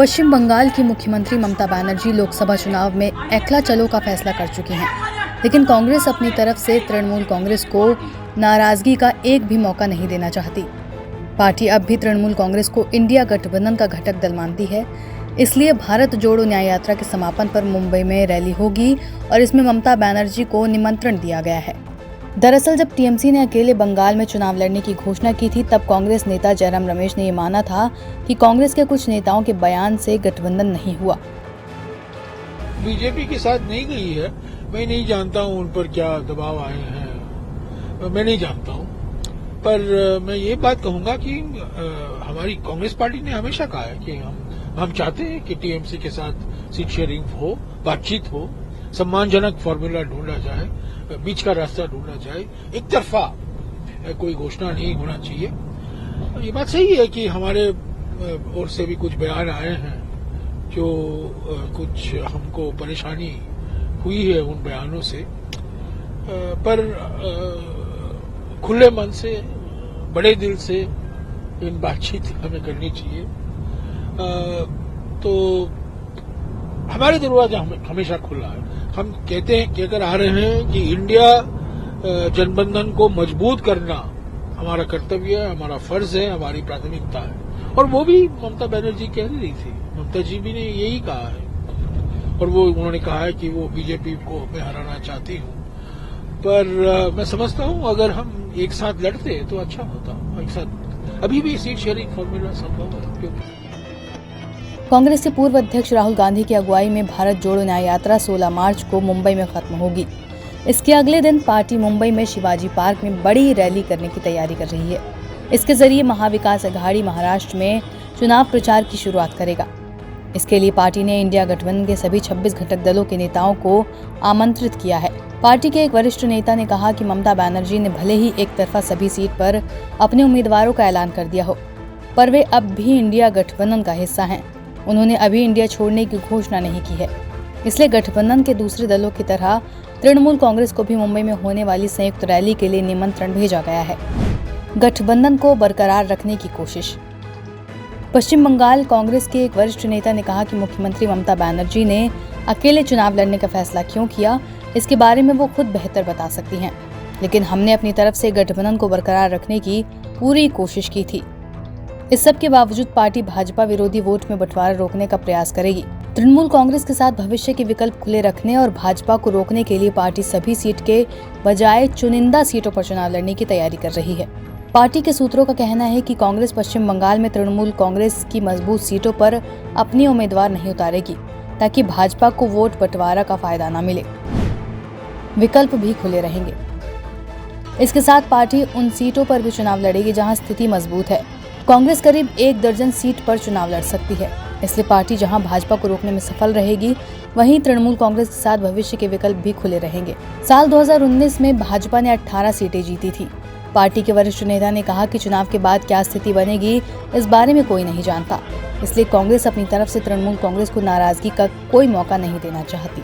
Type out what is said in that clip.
पश्चिम बंगाल की मुख्यमंत्री ममता बनर्जी लोकसभा चुनाव में एकला चलो का फैसला कर चुकी हैं, लेकिन कांग्रेस अपनी तरफ से तृणमूल कांग्रेस को नाराजगी का एक भी मौका नहीं देना चाहती। पार्टी अब भी तृणमूल कांग्रेस को इंडिया गठबंधन का घटक दल मानती है, इसलिए भारत जोड़ो न्याय यात्रा के समापन पर मुंबई में रैली होगी और इसमें ममता बनर्जी को निमंत्रण दिया गया है। दरअसल जब टीएमसी ने अकेले बंगाल में चुनाव लड़ने की घोषणा की थी, तब कांग्रेस नेता जयराम रमेश ने ये माना था कि कांग्रेस के कुछ नेताओं के बयान से गठबंधन नहीं हुआ। बीजेपी के साथ नहीं गई है, मैं नहीं जानता हूं उन पर क्या दबाव आए हैं, मैं नहीं जानता हूं, पर मैं ये बात कहूंगा कि हमारी कांग्रेस पार्टी ने हमेशा कहा है कि हम चाहते हैं कि टीएमसी के साथ सीट शेयरिंग हो, बातचीत हो, सम्मानजनक फॉर्मूला ढूंढा जाए, बीच का रास्ता ढूंढा जाए, एक तरफा कोई घोषणा नहीं होना चाहिए। ये बात सही है कि हमारे ओर से भी कुछ बयान आए हैं जो कुछ हमको परेशानी हुई है उन बयानों से, पर खुले मन से, बड़े दिल से इन बातचीत हमें करनी चाहिए। तो हमारे दरवाजा हमेशा खुला है। हम कहकर आ रहे हैं कि इंडिया जनबंधन को मजबूत करना हमारा कर्तव्य है, हमारा फर्ज है, हमारी प्राथमिकता है। और वो भी ममता बनर्जी कह रही थी, ममता जी भी ने यही कहा है, और उन्होंने कहा है कि वो बीजेपी को मैं हराना चाहती हूँ। पर मैं समझता हूँ अगर हम एक साथ लड़ते तो अच्छा होता। एक साथ अभी भी सीट शेयरिंग फॉर्मूला संभव है, क्योंकि कांग्रेस के पूर्व अध्यक्ष राहुल गांधी की अगुवाई में भारत जोड़ो न्याय यात्रा 16 मार्च को मुंबई में खत्म होगी। इसके अगले दिन पार्टी मुंबई में शिवाजी पार्क में बड़ी रैली करने की तैयारी कर रही है। इसके जरिए महाविकास अघाड़ी महाराष्ट्र में चुनाव प्रचार की शुरुआत करेगा। इसके लिए पार्टी ने इंडिया गठबंधन के सभी 26 घटक दलों के नेताओं को आमंत्रित किया है। पार्टी के एक वरिष्ठ नेता ने कहा कि ममता बनर्जी ने भले ही एक तरफा सभी सीट पर अपने उम्मीदवारों का ऐलान कर दिया हो, पर वे अब भी इंडिया गठबंधन का हिस्सा हैं। उन्होंने अभी इंडिया छोड़ने की घोषणा नहीं की है, इसलिए गठबंधन के दूसरे दलों की तरह तृणमूल कांग्रेस को भी मुंबई में होने वाली संयुक्त रैली के लिए निमंत्रण भेजा गया है। गठबंधन को बरकरार रखने की कोशिश। पश्चिम बंगाल कांग्रेस के एक वरिष्ठ नेता ने कहा कि मुख्यमंत्री ममता बनर्जी ने अकेले चुनाव लड़ने का फैसला क्यों किया, इसके बारे में वो खुद बेहतर बता सकती हैं, लेकिन हमने अपनी तरफ से गठबंधन को बरकरार रखने की पूरी कोशिश की थी। इस सब के बावजूद पार्टी भाजपा विरोधी वोट में बंटवारा रोकने का प्रयास करेगी। तृणमूल कांग्रेस के साथ भविष्य के विकल्प खुले रखने और भाजपा को रोकने के लिए पार्टी सभी सीट के बजाय चुनिंदा सीटों पर चुनाव लड़ने की तैयारी कर रही है। पार्टी के सूत्रों का कहना है कि कांग्रेस पश्चिम बंगाल में तृणमूल कांग्रेस की मजबूत सीटों पर अपनी उम्मीदवार नहीं उतारेगी, ताकि भाजपा को वोट बंटवारा का फायदा न मिले। विकल्प भी खुले रहेंगे। इसके साथ पार्टी उन सीटों पर भी चुनाव लड़ेगी जहां स्थिति मजबूत है। कांग्रेस करीब 1 दर्जन सीट पर चुनाव लड़ सकती है, इसलिए पार्टी जहां भाजपा को रोकने में सफल रहेगी, वहीं तृणमूल कांग्रेस के साथ भविष्य के विकल्प भी खुले रहेंगे। साल 2019 में भाजपा ने 18 सीटें जीती थी। पार्टी के वरिष्ठ नेता ने कहा कि चुनाव के बाद क्या स्थिति बनेगी, इस बारे में कोई नहीं जानता, इसलिए कांग्रेस अपनी तरफ से तृणमूल कांग्रेस को नाराजगी का कोई मौका नहीं देना चाहती।